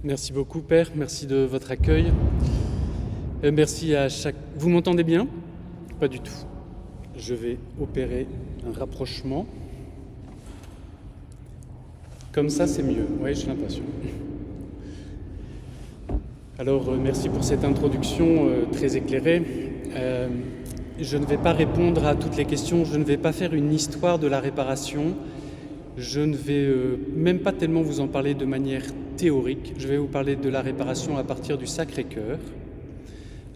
Merci beaucoup, Père. Merci de votre accueil. Merci à chaque... Vous m'entendez bien? Pas du tout. Je vais opérer un rapprochement. Comme ça, c'est mieux. Oui, j'ai l'impression. Alors, merci pour cette introduction très éclairée. Je ne vais pas répondre à toutes les questions. Je ne vais pas faire une histoire de la réparation. Je ne vais même pas tellement vous en parler de manière théorique. Je vais vous parler de la réparation à partir du Sacré-Cœur,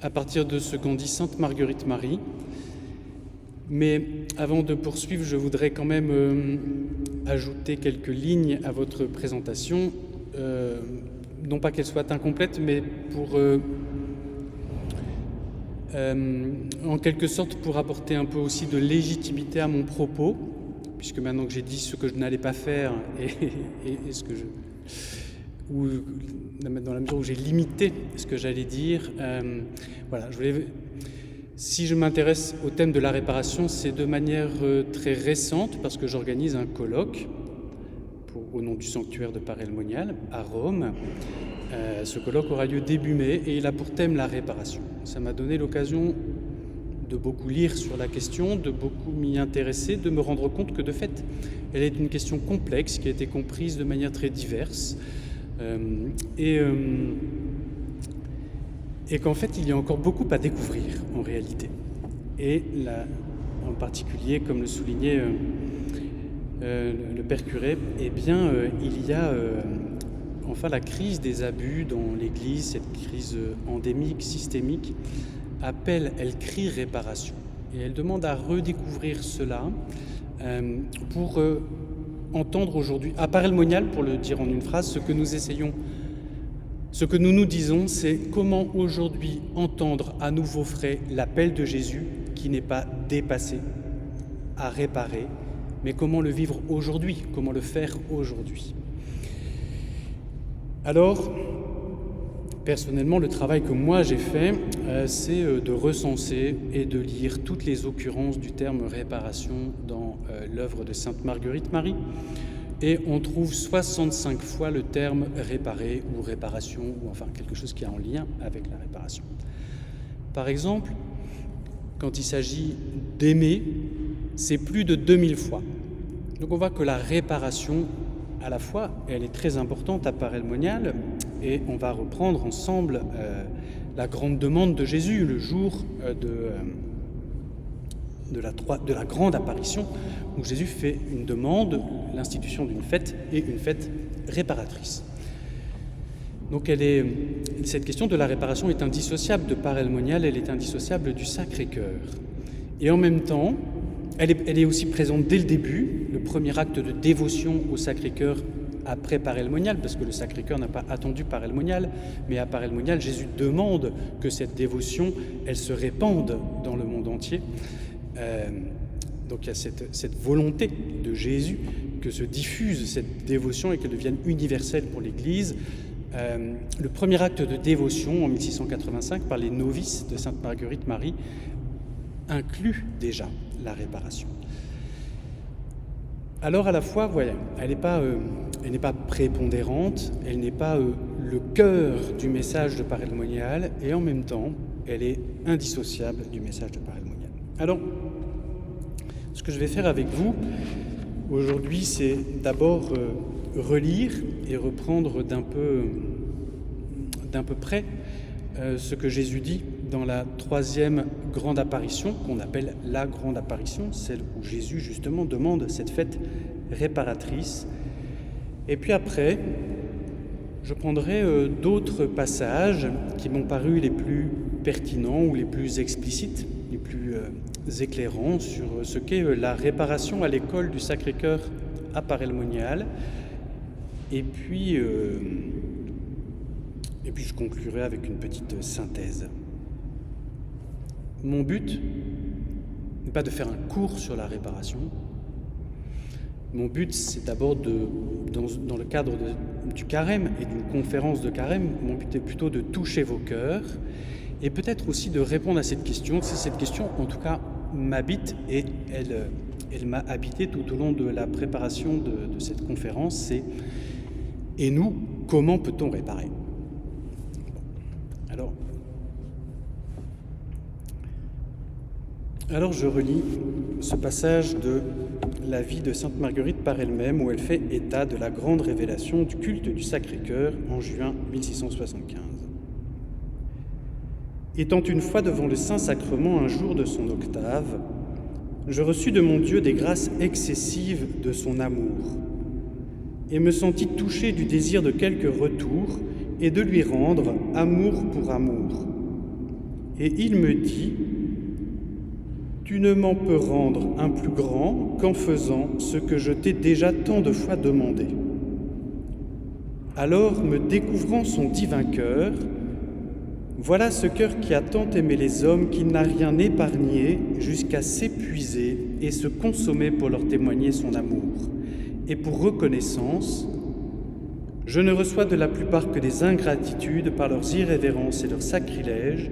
à partir de ce qu'en dit Sainte Marguerite Marie. Mais avant de poursuivre, je voudrais quand même ajouter quelques lignes à votre présentation, non pas qu'elles soient incomplètes, mais pour, en quelque sorte, pour apporter un peu aussi de légitimité à mon propos, puisque maintenant que j'ai dit ce que je n'allais pas faire et ce que ou dans la mesure où j'ai limité ce que j'allais dire, voilà, si je m'intéresse au thème de la réparation, c'est de manière très récente, parce que j'organise un colloque au nom du sanctuaire de Paray-le-Monial à Rome. Ce colloque aura lieu début mai et il a pour thème la réparation. Ça m'a donné l'occasion de beaucoup lire sur la question, de beaucoup m'y intéresser, de me rendre compte que de fait, elle est une question complexe qui a été comprise de manière très diverse et qu'en fait, il y a encore beaucoup à découvrir en réalité. Et là, en particulier, comme le soulignait le Père Curé, eh bien, il y a enfin la crise des abus dans l'Église, cette crise endémique, systémique, elle crie réparation. Et elle demande à redécouvrir cela pour entendre aujourd'hui, à Paray-le-Monial, pour le dire en une phrase, ce que nous nous disons, c'est comment aujourd'hui entendre à nouveau frais l'appel de Jésus, qui n'est pas dépassé, à réparer, mais comment le vivre aujourd'hui, comment le faire aujourd'hui. Alors, personnellement, le travail que moi j'ai fait, c'est de recenser et de lire toutes les occurrences du terme réparation dans l'œuvre de Sainte Marguerite Marie. Et on trouve 65 fois le terme réparer ou réparation, ou enfin quelque chose qui est en lien avec la réparation. Par exemple, quand il s'agit d'aimer, c'est plus de 2000 fois. Donc on voit que la réparation, à la fois, elle est très importante à Paray-le-Monial, et on va reprendre ensemble la grande demande de Jésus le jour de la grande apparition, où Jésus fait une demande, l'institution d'une fête, et une fête réparatrice. Donc cette question de la réparation est indissociable de Paray-le-Monial, elle est indissociable du Sacré-Cœur. Et en même temps, elle est aussi présente dès le début, le premier acte de dévotion au Sacré-Cœur après Paray-le-Monial, parce que le Sacré-Cœur n'a pas attendu Paray-le-Monial, mais à Paray-le-Monial, Jésus demande que cette dévotion, elle se répande dans le monde entier. Donc il y a cette volonté de Jésus que se diffuse cette dévotion et qu'elle devienne universelle pour l'Église. Le premier acte de dévotion en 1685 par les novices de Sainte Marguerite Marie inclut déjà la réparation. Alors à la fois, voilà, elle n'est pas prépondérante, elle n'est pas le cœur du message de Paray-le-Monial, et en même temps, elle est indissociable du message de Paray-le-Monial. Alors, ce que je vais faire avec vous aujourd'hui, c'est d'abord relire et reprendre d'un peu près ce que Jésus dit dans la troisième grande apparition, qu'on appelle la grande apparition, celle où Jésus justement demande cette fête réparatrice. Et puis après, je prendrai d'autres passages qui m'ont paru les plus pertinents ou les plus explicites, les plus éclairants sur ce qu'est la réparation à l'école du Sacré-Cœur à Paray-le-Monial. Et puis je conclurai avec une petite synthèse. Mon but n'est pas de faire un cours sur la réparation. Mon but, c'est d'abord, dans le cadre du carême et d'une conférence de carême, mon but est plutôt de toucher vos cœurs et peut-être aussi de répondre à cette question. Si cette question, en tout cas, m'habite et elle m'a habité tout au long de la préparation de cette conférence, c'est « Et nous, comment peut-on réparer ?» Alors je relis ce passage de la vie de Sainte Marguerite par elle-même, où elle fait état de la grande révélation du culte du Sacré-Cœur en juin 1675. Étant une fois devant le Saint-Sacrement un jour de son octave, je reçus de mon Dieu des grâces excessives de son amour, et me sentis touché du désir de quelque retour et de lui rendre amour pour amour. Et il me dit: tu ne m'en peux rendre un plus grand qu'en faisant ce que je t'ai déjà tant de fois demandé. Alors, me découvrant son divin cœur, voilà ce cœur qui a tant aimé les hommes qu'il n'a rien épargné jusqu'à s'épuiser et se consommer pour leur témoigner son amour. Et pour reconnaissance, je ne reçois de la plupart que des ingratitudes par leurs irrévérences et leurs sacrilèges,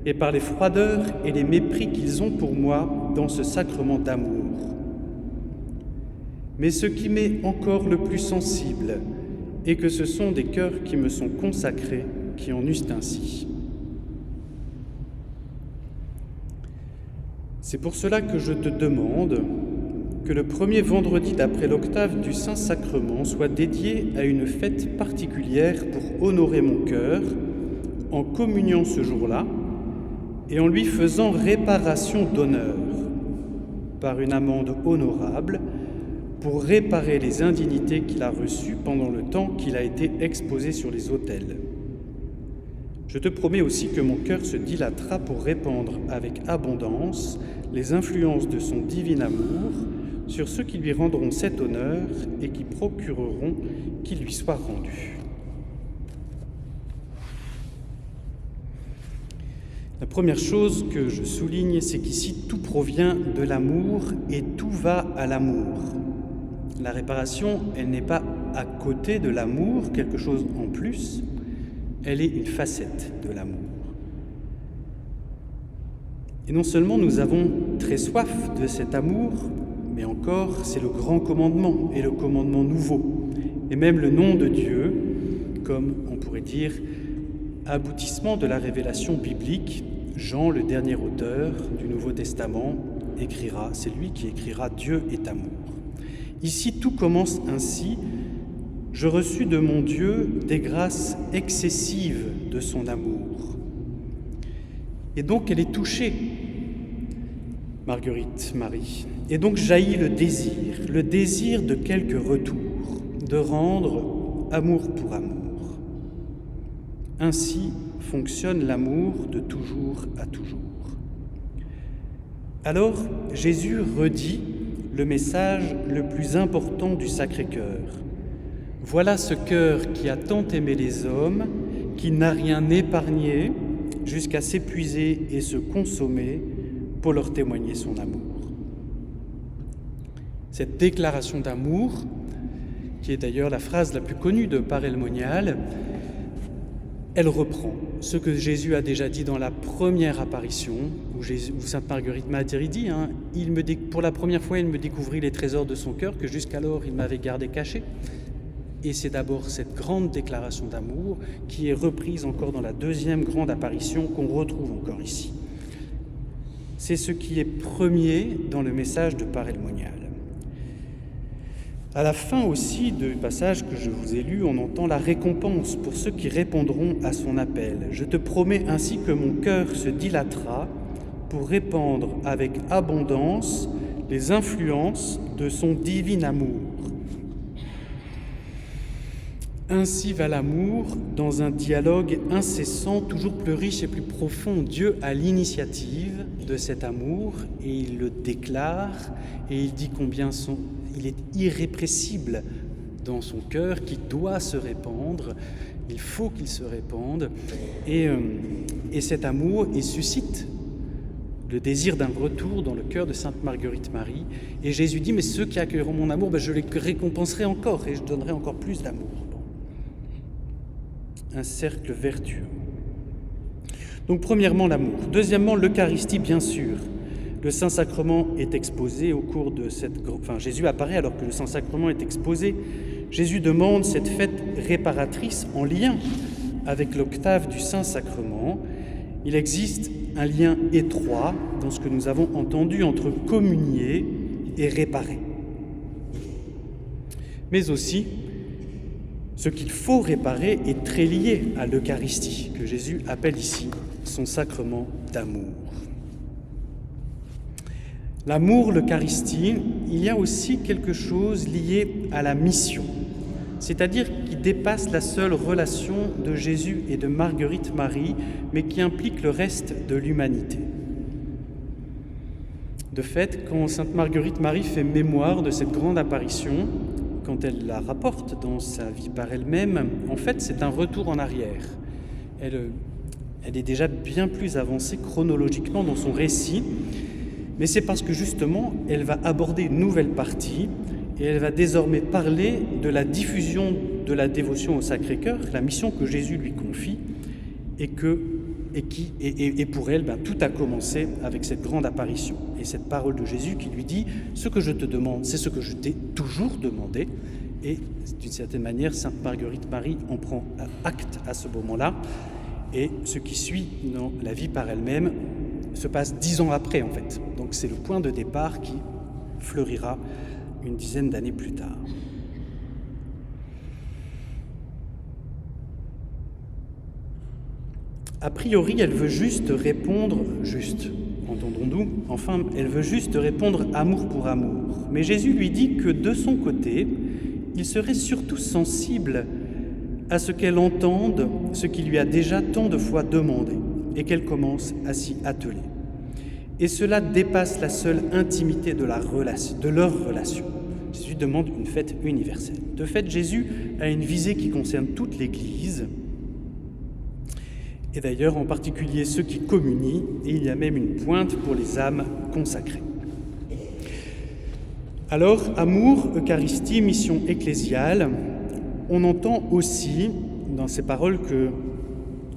et par les froideurs et les mépris qu'ils ont pour moi dans ce sacrement d'amour. Mais ce qui m'est encore le plus sensible est que ce sont des cœurs qui me sont consacrés qui en eussent ainsi. C'est pour cela que je te demande que le premier vendredi d'après l'octave du Saint-Sacrement soit dédié à une fête particulière pour honorer mon cœur, en communiant ce jour-là, et en lui faisant réparation d'honneur par une amende honorable pour réparer les indignités qu'il a reçues pendant le temps qu'il a été exposé sur les autels. Je te promets aussi que mon cœur se dilatera pour répandre avec abondance les influences de son divin amour sur ceux qui lui rendront cet honneur et qui procureront qu'il lui soit rendu. La première chose que je souligne, c'est qu'ici, tout provient de l'amour et tout va à l'amour. La réparation, elle n'est pas à côté de l'amour, quelque chose en plus, elle est une facette de l'amour. Et non seulement nous avons très soif de cet amour, mais encore, c'est le grand commandement et le commandement nouveau, et même le nom de Dieu, comme on pourrait dire, aboutissement de la révélation biblique. Jean, le dernier auteur du Nouveau Testament, écrira, c'est lui qui écrira « Dieu est amour ». Ici, tout commence ainsi. Je reçus de mon Dieu des grâces excessives de son amour. Et donc, elle est touchée, Marguerite Marie. Et donc jaillit le désir de quelque retour, de rendre amour pour amour. Ainsi fonctionne l'amour de toujours à toujours. Alors, Jésus redit le message le plus important du Sacré-Cœur. Voilà ce cœur qui a tant aimé les hommes, qui n'a rien épargné jusqu'à s'épuiser et se consommer pour leur témoigner son amour. Cette déclaration d'amour, qui est d'ailleurs la phrase la plus connue de Père El Monial, elle reprend ce que Jésus a déjà dit dans la première apparition, où Sainte Marguerite Marie dit, pour la première fois, il me découvrit les trésors de son cœur que jusqu'alors il m'avait gardé caché. Et c'est d'abord cette grande déclaration d'amour qui est reprise encore dans la deuxième grande apparition qu'on retrouve encore ici. C'est ce qui est premier dans le message de Père El Monial. À la fin aussi du passage que je vous ai lu, on entend la récompense pour ceux qui répondront à son appel. Je te promets ainsi que mon cœur se dilatera pour répandre avec abondance les influences de son divin amour. Ainsi va l'amour dans un dialogue incessant, toujours plus riche et plus profond. Dieu a l'initiative de cet amour et il le déclare et il dit combien il est irrépressible dans son cœur, qui doit se répandre, il faut qu'il se répande. Et cet amour, il suscite le désir d'un retour dans le cœur de Sainte Marguerite Marie. Et Jésus dit, mais ceux qui accueilleront mon amour, je les récompenserai encore et je donnerai encore plus d'amour. Un cercle vertueux. Donc premièrement, l'amour. Deuxièmement, l'Eucharistie, bien sûr. Le Saint-Sacrement est exposé au cours de Jésus apparaît alors que le Saint-Sacrement est exposé. Jésus demande cette fête réparatrice en lien avec l'octave du Saint-Sacrement. Il existe un lien étroit dans ce que nous avons entendu entre communier et réparer. Mais aussi, ce qu'il faut réparer est très lié à l'Eucharistie, que Jésus appelle ici son sacrement d'amour. L'amour, l'Eucharistie, il y a aussi quelque chose lié à la mission, c'est-à-dire qui dépasse la seule relation de Jésus et de Marguerite-Marie, mais qui implique le reste de l'humanité. De fait, quand Sainte Marguerite-Marie fait mémoire de cette grande apparition, quand elle la rapporte dans sa vie par elle-même, en fait, c'est un retour en arrière. Elle est déjà bien plus avancée chronologiquement dans son récit, mais c'est parce que justement, elle va aborder une nouvelle partie et elle va désormais parler de la diffusion de la dévotion au Sacré-Cœur, la mission que Jésus lui confie, et pour elle, tout a commencé avec cette grande apparition et cette parole de Jésus qui lui dit « Ce que je te demande, c'est ce que je t'ai toujours demandé ». Et d'une certaine manière, Sainte Marguerite-Marie en prend acte à ce moment-là. Et ce qui suit dans la vie par elle-même se passe 10 ans après, en fait. Donc c'est le point de départ qui fleurira une dizaine d'années plus tard. A priori, elle veut juste répondre, entendons-nous, enfin, elle veut juste répondre amour pour amour. Mais Jésus lui dit que de son côté, il serait surtout sensible à ce qu'elle entende ce qu'il lui a déjà tant de fois demandé et qu'elle commence à s'y atteler. Et cela dépasse la seule intimité de leur relation. Jésus demande une fête universelle. De fait, Jésus a une visée qui concerne toute l'Église, et d'ailleurs en particulier ceux qui communient, et il y a même une pointe pour les âmes consacrées. Alors, amour, Eucharistie, mission ecclésiale, on entend aussi dans ces paroles que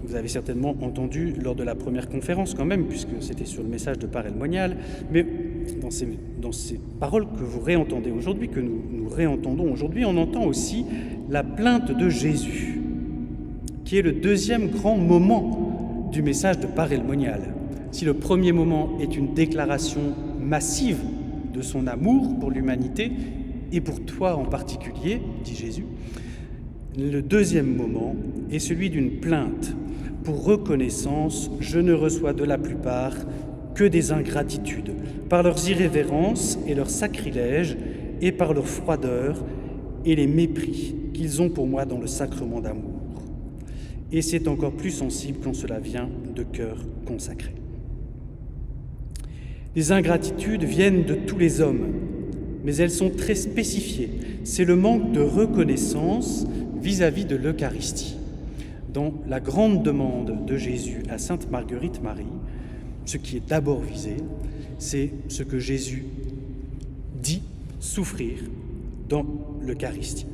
vous avez certainement entendues lors de la première conférence quand même, puisque c'était sur le message de Parel Monial, mais dans ces paroles que vous réentendez aujourd'hui, que nous réentendons aujourd'hui, on entend aussi la plainte de Jésus, qui est le deuxième grand moment du message de Parel Monial. Si le premier moment est une déclaration massive de son amour pour l'humanité, et pour toi en particulier, dit Jésus, le deuxième moment est celui d'une plainte. Pour reconnaissance, je ne reçois de la plupart que des ingratitudes, par leurs irrévérences et leurs sacrilèges, et par leur froideur et les mépris qu'ils ont pour moi dans le sacrement d'amour. Et c'est encore plus sensible quand cela vient de cœurs consacrés. Les ingratitudes viennent de tous les hommes, mais elles sont très spécifiées. C'est le manque de reconnaissance vis-à-vis de l'Eucharistie. Dans la grande demande de Jésus à Sainte Marguerite-Marie, ce qui est d'abord visé, c'est ce que Jésus dit souffrir dans l'Eucharistie.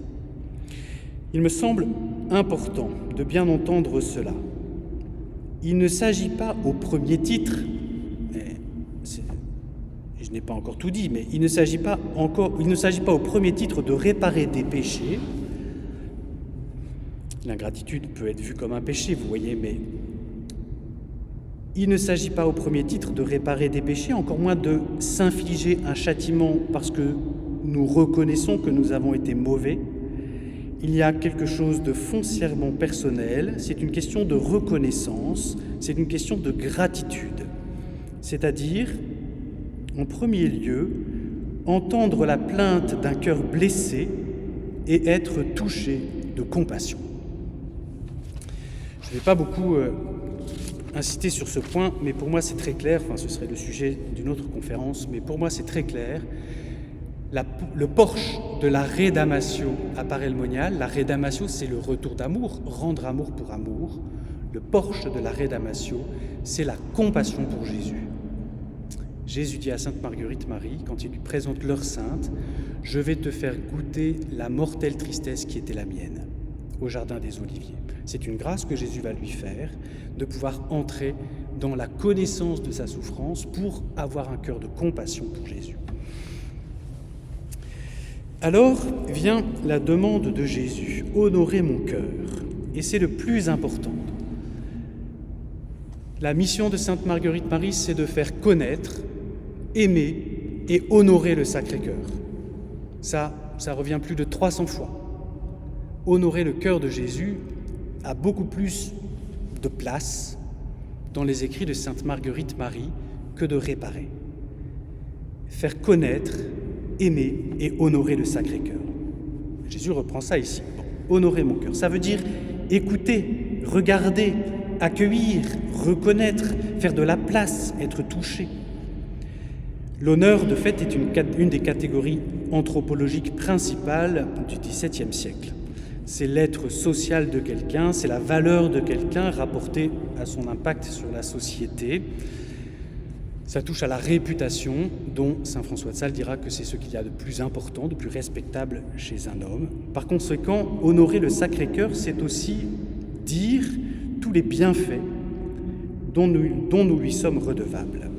Il me semble important de bien entendre cela. Il ne s'agit pas au premier titre, je n'ai pas encore tout dit, mais il ne s'agit pas au premier titre de réparer des péchés. L'ingratitude peut être vue comme un péché, vous voyez, mais il ne s'agit pas au premier titre de réparer des péchés, encore moins de s'infliger un châtiment parce que nous reconnaissons que nous avons été mauvais. Il y a quelque chose de foncièrement personnel, c'est une question de reconnaissance, c'est une question de gratitude. C'est-à-dire, en premier lieu, entendre la plainte d'un cœur blessé et être touché de compassion. Je ne vais pas beaucoup insister sur ce point, mais pour moi c'est très clair, ce serait le sujet d'une autre conférence, mais pour moi c'est très clair. Le porche de la rédamatio à Parel Monial, la rédamatio c'est le retour d'amour, rendre amour pour amour. Le porche de la rédamatio, c'est la compassion pour Jésus. Jésus dit à Sainte Marguerite-Marie, quand il lui présente l'heure sainte, « Je vais te faire goûter la mortelle tristesse qui était la mienne au jardin des Oliviers ». C'est une grâce que Jésus va lui faire, de pouvoir entrer dans la connaissance de sa souffrance pour avoir un cœur de compassion pour Jésus. Alors vient la demande de Jésus, « Honorez mon cœur ». Et c'est le plus important. La mission de Sainte Marguerite Marie, c'est de faire connaître, aimer et honorer le Sacré-Cœur. Ça revient plus de 300 fois. Honorer le cœur de Jésus a beaucoup plus de place dans les écrits de Sainte Marguerite Marie que de réparer. Faire connaître, aimer et honorer le Sacré-Cœur. Jésus reprend ça ici. Bon, honorer mon cœur, ça veut dire écouter, regarder, accueillir, reconnaître, faire de la place, être touché. L'honneur, de fait, est une des catégories anthropologiques principales du XVIIe siècle. C'est l'être social de quelqu'un, c'est la valeur de quelqu'un rapportée à son impact sur la société. Ça touche à la réputation, dont saint François de Sales dira que c'est ce qu'il y a de plus important, de plus respectable chez un homme. Par conséquent, honorer le Sacré-Cœur, c'est aussi dire tous les bienfaits dont nous lui sommes redevables.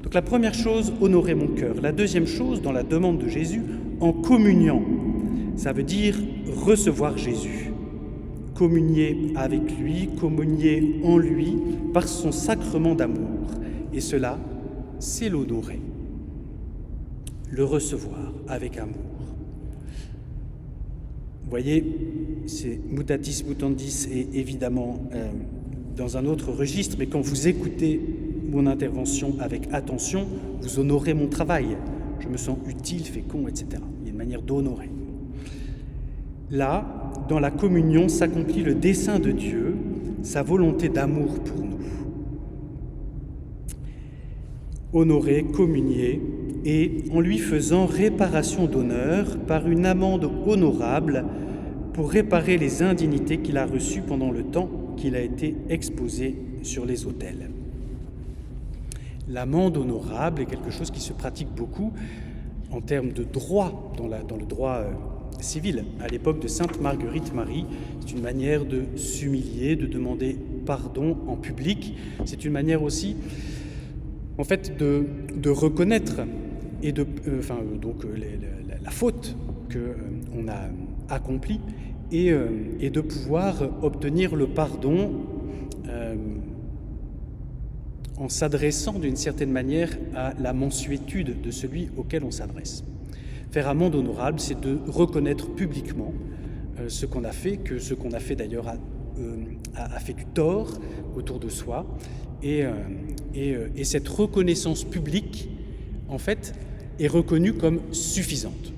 Donc la première chose, honorer mon cœur. La deuxième chose, dans la demande de Jésus, en communiant. Ça veut dire recevoir Jésus, communier avec lui, communier en lui par son sacrement d'amour. Et cela, c'est l'honorer, le recevoir avec amour. Vous voyez, c'est mutatis mutandis et évidemment dans un autre registre, mais quand vous écoutez mon intervention avec attention, vous honorez mon travail. Je me sens utile, fécond, etc. Il y a une manière d'honorer. Là, dans la communion, s'accomplit le dessein de Dieu, sa volonté d'amour pour nous. Honorer, communier, et en lui faisant réparation d'honneur par une amende honorable pour réparer les indignités qu'il a reçues pendant le temps qu'il a été exposé sur les autels. L'amende honorable est quelque chose qui se pratique beaucoup en termes de droit, dans le droit civil. À l'époque de Sainte Marguerite Marie, c'est une manière de s'humilier, de demander pardon en public. C'est une manière aussi, en fait, de reconnaître et la faute qu'on a accomplie et de pouvoir obtenir le pardon en s'adressant d'une certaine manière à la mansuétude de celui auquel on s'adresse. Faire amende honorable, c'est de reconnaître publiquement ce qu'on a fait, que ce qu'on a fait d'ailleurs a fait du tort autour de soi, et cette reconnaissance publique, en fait, est reconnue comme suffisante.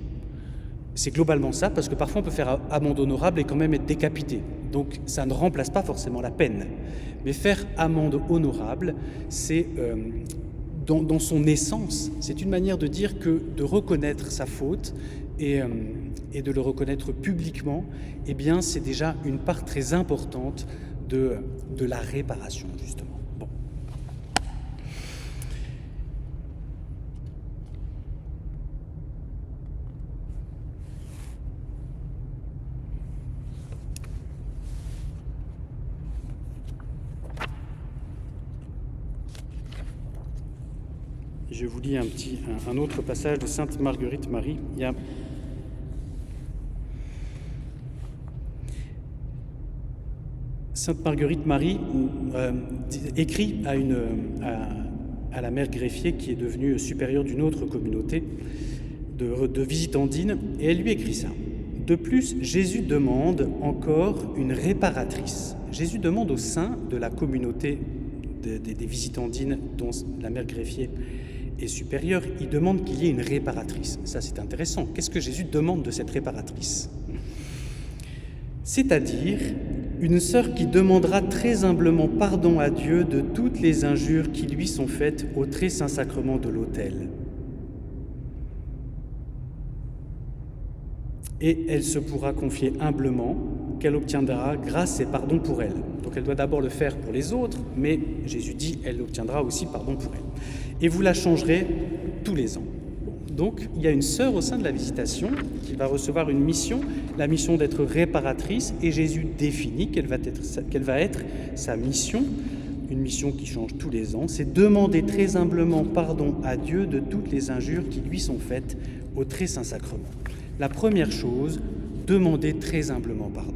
C'est globalement ça, parce que parfois on peut faire amende honorable et quand même être décapité. Donc ça ne remplace pas forcément la peine. Mais faire amende honorable, c'est dans son essence, c'est une manière de dire que de reconnaître sa faute et de le reconnaître publiquement, eh bien c'est déjà une part très importante de la réparation, justement. Bon. Je vous lis un autre passage de Sainte Marguerite Marie. Il y a Sainte Marguerite Marie écrit à la mère greffier qui est devenue supérieure d'une autre communauté de Visitandines, et elle lui écrit ça. De plus, Jésus demande encore une réparatrice. Jésus demande au sein de la communauté des Visitandines dont la mère greffier est supérieure, il demande qu'il y ait une réparatrice. Ça, c'est intéressant. Qu'est-ce que Jésus demande de cette réparatrice ? C'est-à-dire une sœur qui demandera très humblement pardon à Dieu de toutes les injures qui lui sont faites au très saint sacrement de l'autel. Et elle se pourra confier humblement qu'elle obtiendra grâce et pardon pour elle. Donc elle doit d'abord le faire pour les autres, mais Jésus dit elle obtiendra aussi pardon pour elle. Et vous la changerez tous les ans. Donc il y a une sœur au sein de la Visitation qui va recevoir une mission, la mission d'être réparatrice, et Jésus définit quelle va être sa mission, une mission qui change tous les ans, c'est demander très humblement pardon à Dieu de toutes les injures qui lui sont faites au très saint sacrement. La première chose, demander très humblement pardon.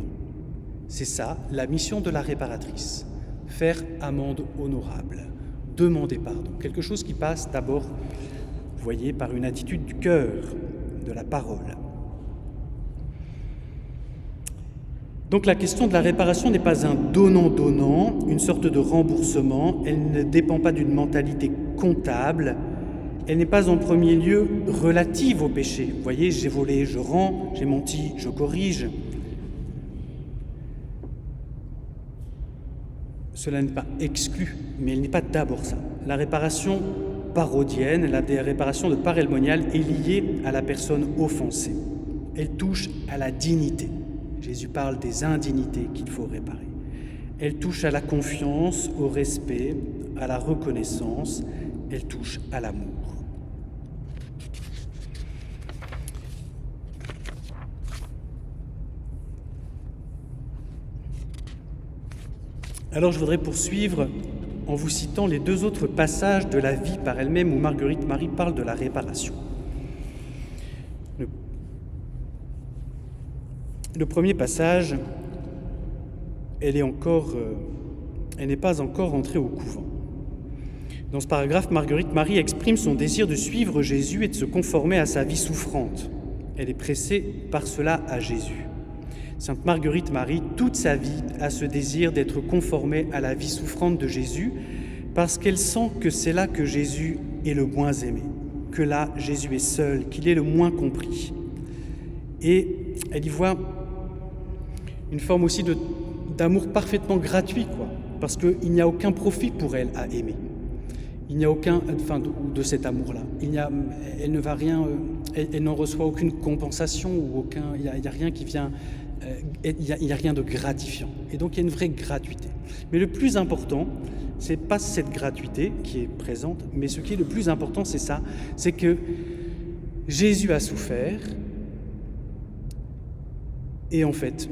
C'est ça, la mission de la réparatrice. faire amende honorable, demander pardon. Quelque chose qui passe d'abord, vous voyez, par une attitude du cœur, de la parole. Donc la question de la réparation n'est pas un donnant-donnant, une sorte de remboursement, elle ne dépend pas d'une mentalité comptable, elle n'est pas en premier lieu relative au péché. Vous voyez, j'ai volé, je rends, j'ai menti, je corrige. Cela n'est pas exclu, mais elle n'est pas d'abord ça. La réparation parodienne, la réparation de part moniale est liée à la personne offensée. Elle touche à la dignité. Jésus parle des indignités qu'il faut réparer. Elle touche à la confiance, au respect, à la reconnaissance. Elle touche à l'amour. Alors je voudrais poursuivre en vous citant les deux autres passages de la vie par elle-même où Marguerite Marie parle de la réparation. Le premier passage, elle n'est pas encore entrée au couvent. Dans ce paragraphe, Marguerite Marie exprime son désir de suivre Jésus et de se conformer à sa vie souffrante. Elle est pressée par cela à Jésus. Sainte Marguerite Marie, toute sa vie, a ce désir d'être conformée à la vie souffrante de Jésus parce qu'elle sent que c'est là que Jésus est le moins aimé, que là, Jésus est seul, qu'il est le moins compris. Et elle y voit une forme aussi d'amour parfaitement gratuit, parce qu'il n'y a aucun profit pour elle à aimer. Il n'y a aucun, de cet amour-là. Elle ne va rien, elle n'en reçoit aucune compensation ou il n'y a rien qui vient, il n'y a rien de gratifiant. Et donc il y a une vraie gratuité. Mais le plus important, c'est pas cette gratuité qui est présente, mais ce qui est le plus important, c'est ça, c'est que Jésus a souffert et en fait,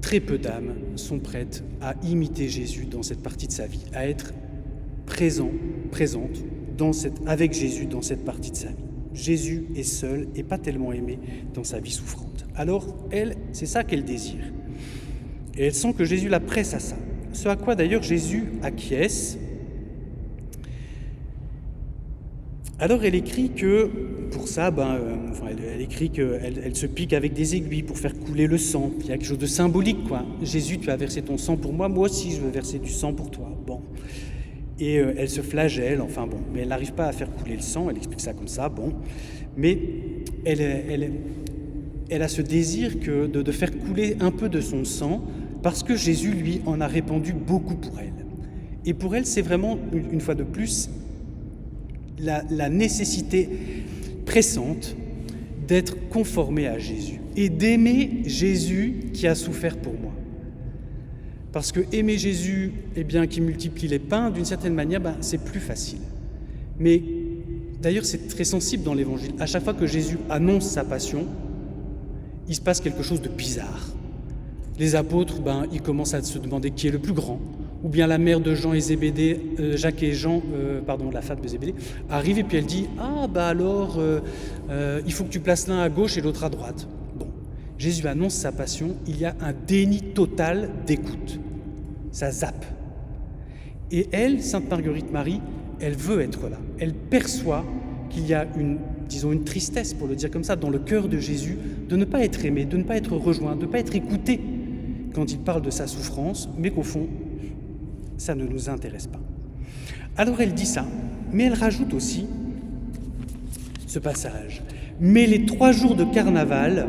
très peu d'âmes sont prêtes à imiter Jésus dans cette partie de sa vie, à être présentes avec Jésus dans cette partie de sa vie. Jésus est seul et pas tellement aimé dans sa vie souffrante. Alors, elle, c'est ça qu'elle désire. Et elle sent que Jésus la presse à ça. Ce à quoi d'ailleurs Jésus acquiesce. Alors elle écrit que, pour ça, elle écrit qu'elle se pique avec des aiguilles pour faire couler le sang. Il y a quelque chose de symbolique, Jésus, tu as versé ton sang pour moi, moi aussi je veux verser du sang pour toi. Bon. Et elle se flagelle, mais elle n'arrive pas à faire couler le sang, elle explique ça comme ça, Mais elle a ce désir de faire couler un peu de son sang, parce que Jésus, lui, en a répandu beaucoup pour elle. Et pour elle, c'est vraiment, une fois de plus, la nécessité pressante d'être conformée à Jésus et d'aimer Jésus qui a souffert pour moi. Parce que aimer Jésus, qui multiplie les pains, d'une certaine manière, c'est plus facile. Mais d'ailleurs, c'est très sensible dans l'Évangile. À chaque fois que Jésus annonce sa passion, il se passe quelque chose de bizarre. Les apôtres, ils commencent à se demander qui est le plus grand. Ou bien la mère de Jean et Zébédée, Jacques et Jean, la femme de Zébédée, arrive et puis elle dit « il faut que tu places l'un à gauche et l'autre à droite. » Bon, Jésus annonce sa passion, il y a un déni total d'écoute. Ça zappe. Et elle, Sainte Marguerite Marie, elle veut être là. Elle perçoit qu'il y a une tristesse, pour le dire comme ça, dans le cœur de Jésus, de ne pas être aimé, de ne pas être rejoint, de ne pas être écouté quand il parle de sa souffrance, mais qu'au fond, ça ne nous intéresse pas. Alors elle dit ça, mais elle rajoute aussi ce passage. « Mais les 3 jours de carnaval,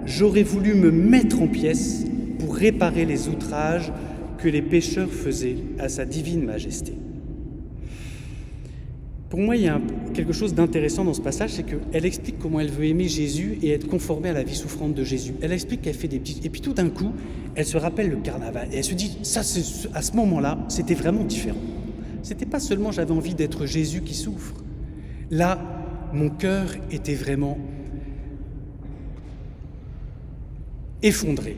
j'aurais voulu me mettre en pièces pour réparer les outrages que les pécheurs faisaient à sa divine majesté. » Pour moi, il y a quelque chose d'intéressant dans ce passage, c'est qu'elle explique comment elle veut aimer Jésus et être conformée à la vie souffrante de Jésus. Elle explique qu'elle fait des petits... Et puis tout d'un coup, elle se rappelle le carnaval. Et elle se dit, à ce moment-là, c'était vraiment différent. C'était pas seulement j'avais envie d'être Jésus qui souffre. Là, mon cœur était vraiment effondré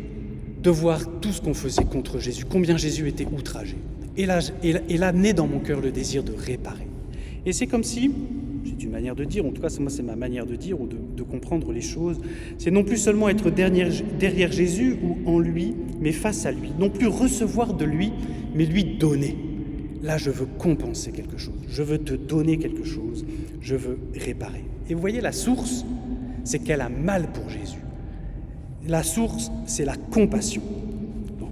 de voir tout ce qu'on faisait contre Jésus, combien Jésus était outragé. Et là naît dans mon cœur le désir de réparer. Et c'est comme si, c'est une manière de dire, en tout cas moi c'est ma manière de dire ou de comprendre les choses, c'est non plus seulement être derrière Jésus ou en lui, mais face à lui. Non plus recevoir de lui, mais lui donner. Là, je veux compenser quelque chose, je veux te donner quelque chose, je veux réparer. Et vous voyez, la source, c'est qu'elle a mal pour Jésus. La source, c'est la compassion. Bon.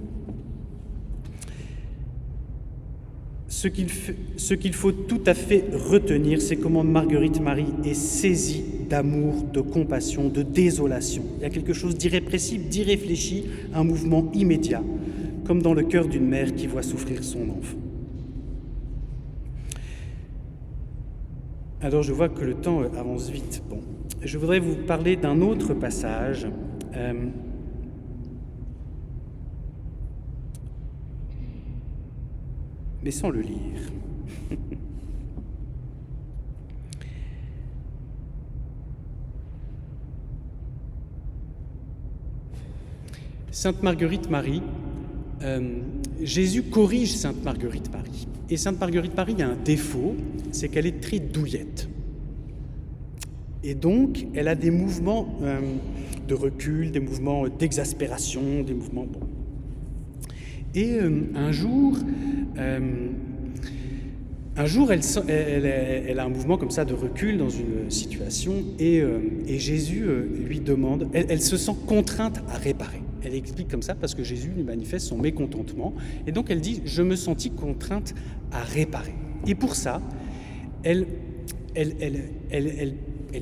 Ce qu'il faut tout à fait retenir, c'est comment Marguerite Marie est saisie d'amour, de compassion, de désolation. Il y a quelque chose d'irrépressible, d'irréfléchi, un mouvement immédiat, comme dans le cœur d'une mère qui voit souffrir son enfant. Alors je vois que le temps avance vite. Bon, je voudrais vous parler d'un autre passage. Mais sans le lire. Sainte Marguerite Marie, Jésus corrige Sainte Marguerite Marie. Et Sainte Marguerite Marie a un défaut, c'est qu'elle est très douillette. Et donc, elle a des mouvements de recul, des mouvements d'exaspération, des mouvements... Bon. Et un jour, elle a un mouvement comme ça de recul dans une situation et Jésus lui demande, elle se sent contrainte à réparer. Elle explique comme ça parce que Jésus lui manifeste son mécontentement et donc elle dit « je me sentis contrainte à réparer ». Et pour ça, elle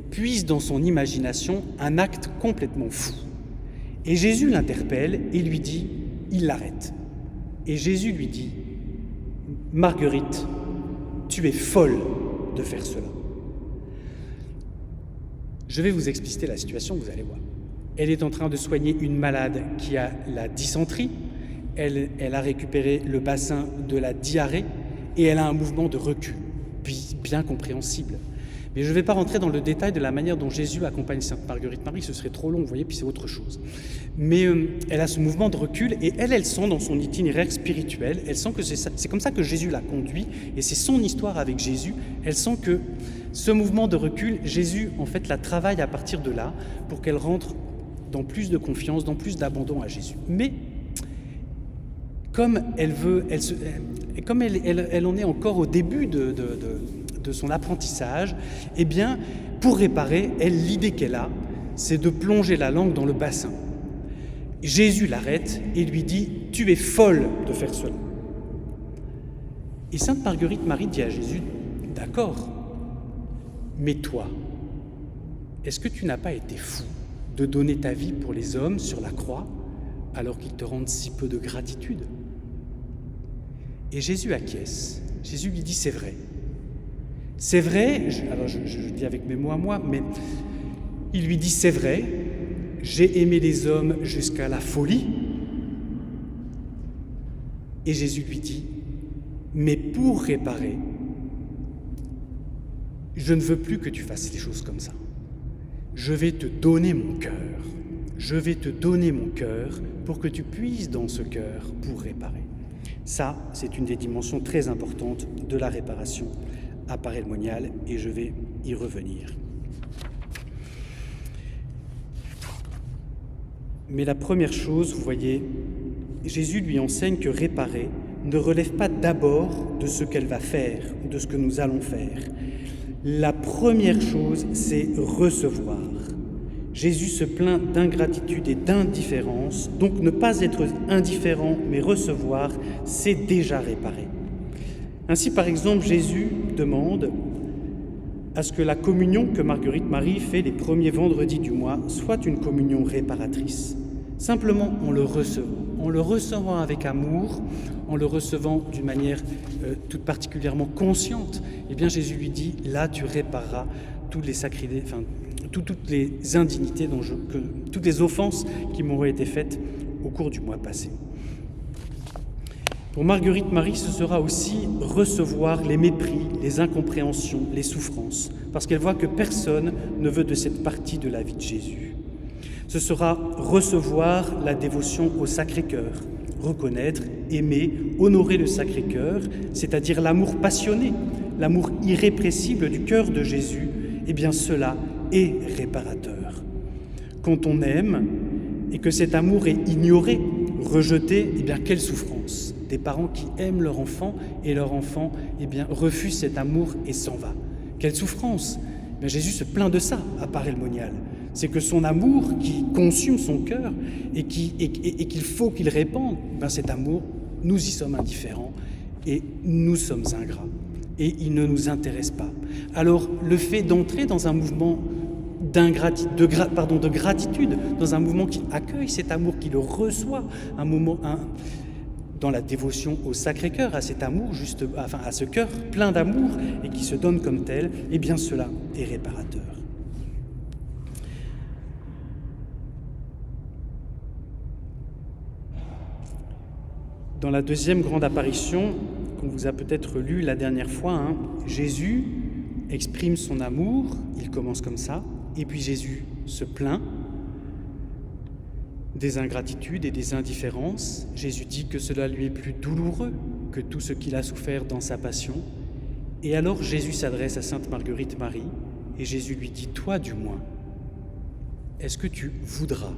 puise dans son imagination un acte complètement fou. Et Jésus l'interpelle et lui dit, il l'arrête. Et Jésus lui dit, Marguerite, tu es folle de faire cela. Je vais vous expliciter la situation, vous allez voir. Elle est en train de soigner une malade qui a la dysenterie, elle a récupéré le bassin de la diarrhée et elle a un mouvement de recul, bien compréhensible. Mais je ne vais pas rentrer dans le détail de la manière dont Jésus accompagne Sainte Marguerite Marie, ce serait trop long, vous voyez, puis c'est autre chose. Mais elle a ce mouvement de recul et elle sent dans son itinéraire spirituel, elle sent que c'est comme ça que Jésus la conduit et c'est son histoire avec Jésus. Elle sent que ce mouvement de recul, Jésus en fait la travaille à partir de là pour qu'elle rentre dans plus de confiance, dans plus d'abandon à Jésus. Mais comme elle en est encore au début de son apprentissage, eh bien, pour réparer, l'idée qu'elle a, c'est de plonger la langue dans le bassin. Jésus l'arrête et lui dit « Tu es folle de faire cela ». Et Sainte Marguerite Marie dit à Jésus « D'accord, mais toi, est-ce que tu n'as pas été fou de donner ta vie pour les hommes sur la croix alors qu'ils te rendent si peu de gratitude ?» Et Jésus acquiesce. Jésus lui dit « C'est vrai. C'est vrai, alors je dis avec mes mots à moi, mais il lui dit « C'est vrai, j'ai aimé les hommes jusqu'à la folie. » Et Jésus lui dit « Mais pour réparer, je ne veux plus que tu fasses les choses comme ça. Je vais te donner mon cœur. Je vais te donner mon cœur pour que tu puisses dans ce cœur pour réparer. » Ça, c'est une des dimensions très importantes de la réparation à Paray-le-Monial et je vais y revenir. Mais la première chose, vous voyez, Jésus lui enseigne que réparer ne relève pas d'abord de ce qu'elle va faire, de ce que nous allons faire. La première chose, c'est recevoir. Jésus se plaint d'ingratitude et d'indifférence, donc ne pas être indifférent, mais recevoir, c'est déjà réparer. Ainsi, par exemple, Jésus demande à ce que la communion que Marguerite Marie fait les premiers vendredis du mois soit une communion réparatrice. Simplement en le recevant avec amour, en le recevant d'une manière toute particulièrement consciente, eh bien Jésus lui dit, là tu répareras toutes les toutes les indignités, toutes les offenses qui m'auraient été faites au cours du mois passé. Pour Marguerite Marie, ce sera aussi recevoir les mépris, les incompréhensions, les souffrances, parce qu'elle voit que personne ne veut de cette partie de la vie de Jésus. Ce sera recevoir la dévotion au Sacré-Cœur, reconnaître, aimer, honorer le Sacré-Cœur, c'est-à-dire l'amour passionné, l'amour irrépressible du cœur de Jésus, eh bien cela est réparateur. Quand on aime et que cet amour est ignoré, rejeté, eh bien quelle souffrance! des parents qui aiment leur enfant et leur enfant refuse cet amour et s'en va. Quelle souffrance! Mais Jésus se plaint de ça à Paray-le-Monial. C'est que son amour qui consume son cœur et qu'il faut qu'il répande, cet amour, nous y sommes indifférents et nous sommes ingrats. Et il ne nous intéresse pas. Alors, le fait d'entrer dans un mouvement de gratitude, dans un mouvement qui accueille cet amour, qui le reçoit, dans la dévotion au Sacré-Cœur, à cet amour, à ce cœur plein d'amour et qui se donne comme tel, cela est réparateur. Dans la deuxième grande apparition, qu'on vous a peut-être lu la dernière fois, Jésus exprime son amour, il commence comme ça, et puis Jésus se plaint des ingratitudes et des indifférences. Jésus dit que cela lui est plus douloureux que tout ce qu'il a souffert dans sa passion. Et alors Jésus s'adresse à Sainte Marguerite Marie, et Jésus lui dit « Toi du moins, est-ce que tu voudras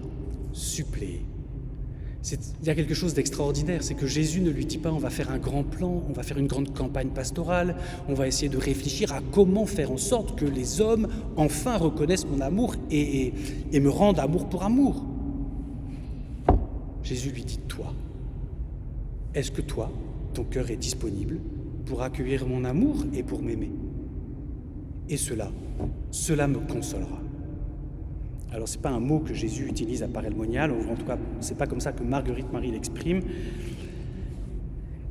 suppléer ?» Il y a quelque chose d'extraordinaire, c'est que Jésus ne lui dit pas « on va faire un grand plan, on va faire une grande campagne pastorale, on va essayer de réfléchir à comment faire en sorte que les hommes enfin reconnaissent mon amour et me rendent amour pour amour. » Jésus lui dit « Toi, est-ce que toi, ton cœur est disponible pour accueillir mon amour et pour m'aimer ? Et cela me consolera. » Alors, ce n'est pas un mot que Jésus utilise à Paray-le-Monial, en tout cas, ce n'est pas comme ça que Marguerite Marie l'exprime.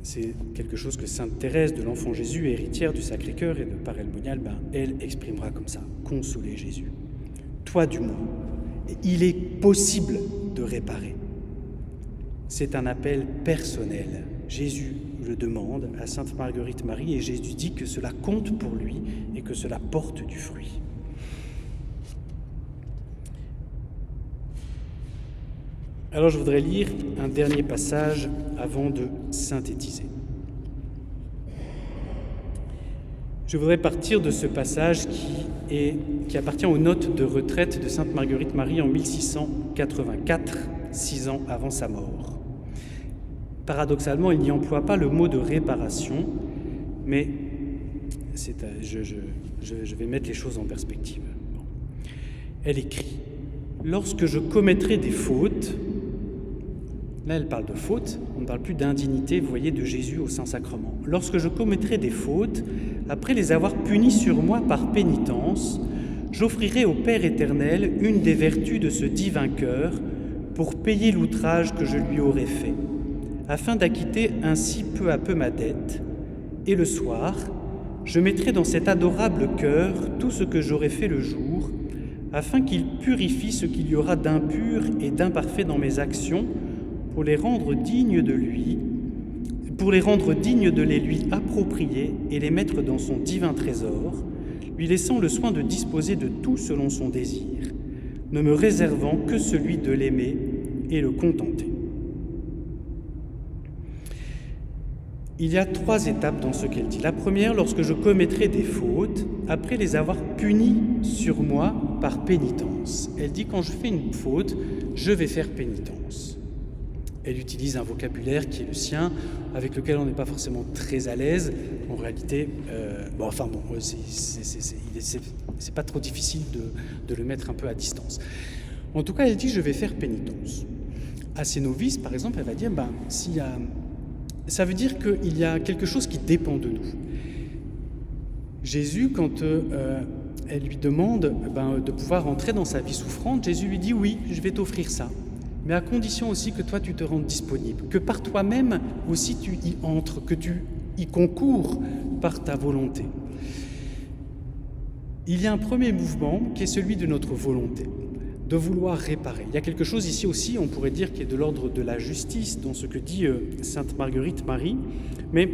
C'est quelque chose que Sainte Thérèse de l'Enfant Jésus, héritière du Sacré-Cœur et de Paray-le-Monial, elle exprimera comme ça, consoler Jésus. Toi du moins, il est possible de réparer. C'est un appel personnel. Jésus le demande à Sainte Marguerite Marie et Jésus dit que cela compte pour lui et que cela porte du fruit. Alors je voudrais lire un dernier passage avant de synthétiser. Je voudrais partir de ce passage qui appartient aux notes de retraite de Sainte Marguerite Marie en 1684, 6 ans avant sa mort. Paradoxalement, il n'y emploie pas le mot de réparation, mais je vais mettre les choses en perspective. Elle écrit « Lorsque je commettrai des fautes », là elle parle de fautes, on ne parle plus d'indignité, vous voyez, de Jésus au Saint-Sacrement. « Lorsque je commettrai des fautes, après les avoir punies sur moi par pénitence, j'offrirai au Père éternel une des vertus de ce divin cœur pour payer l'outrage que je lui aurais fait, afin d'acquitter ainsi peu à peu ma dette. Et le soir, je mettrai dans cet adorable cœur tout ce que j'aurais fait le jour, afin qu'il purifie ce qu'il y aura d'impur et d'imparfait dans mes actions, pour les rendre dignes de les lui approprier et les mettre dans son divin trésor, lui laissant le soin de disposer de tout selon son désir, ne me réservant que celui de l'aimer et le contenter. » Il y a 3 étapes dans ce qu'elle dit. La première, lorsque je commettrai des fautes, après les avoir punies sur moi par pénitence. Elle dit, quand je fais une faute, je vais faire pénitence. Elle utilise un vocabulaire qui est le sien, avec lequel on n'est pas forcément très à l'aise. En réalité, c'est pas trop difficile de le mettre un peu à distance. En tout cas, elle dit, je vais faire pénitence. À ses novices, par exemple, elle va dire, ça veut dire qu'il y a quelque chose qui dépend de nous. Jésus, quand elle lui demande de pouvoir entrer dans sa vie souffrante, Jésus lui dit « Oui, je vais t'offrir ça, mais à condition aussi que toi tu te rendes disponible, que par toi-même aussi tu y entres, que tu y concours par ta volonté. » Il y a un premier mouvement qui est celui de notre volonté, de vouloir réparer. Il y a quelque chose ici aussi, on pourrait dire, qui est de l'ordre de la justice dans ce que dit Sainte Marguerite Marie, mais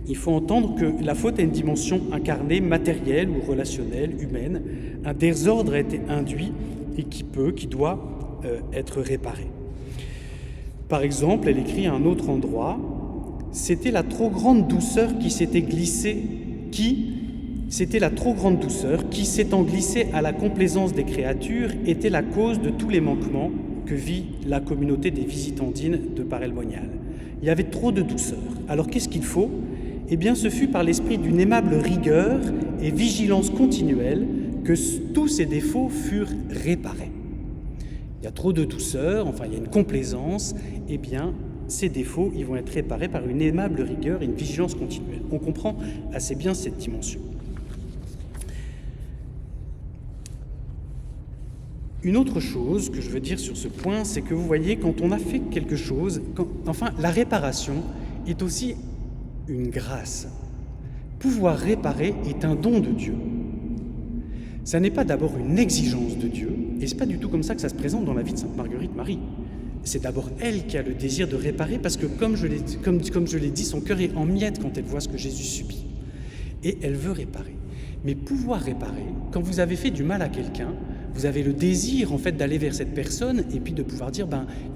il faut entendre que la faute a une dimension incarnée, matérielle ou relationnelle, humaine. Un désordre a été induit et qui doit être réparé. Par exemple, elle écrit à un autre endroit, « C'était la trop grande douceur qui s'étant glissée à la complaisance des créatures, était la cause de tous les manquements que vit la communauté des Visitandines de Paray-le-Monial. Il y avait trop de douceur. Alors qu'est-ce qu'il faut ? Eh bien, ce fut par l'esprit d'une aimable rigueur et vigilance continuelle que tous ces défauts furent réparés. Il y a trop de douceur, enfin il y a une complaisance, eh bien, ces défauts, ils vont être réparés par une aimable rigueur et une vigilance continuelle. On comprend assez bien cette dimension. Une autre chose que je veux dire sur ce point, c'est que vous voyez, quand on a fait quelque chose, la réparation est aussi une grâce. Pouvoir réparer est un don de Dieu. Ça n'est pas d'abord une exigence de Dieu, et c'est pas du tout comme ça que ça se présente dans la vie de Sainte Marguerite Marie. C'est d'abord elle qui a le désir de réparer, parce que comme je l'ai dit, son cœur est en miettes quand elle voit ce que Jésus subit. Et elle veut réparer. Mais pouvoir réparer, quand vous avez fait du mal à quelqu'un, vous avez le désir en fait d'aller vers cette personne et puis de pouvoir dire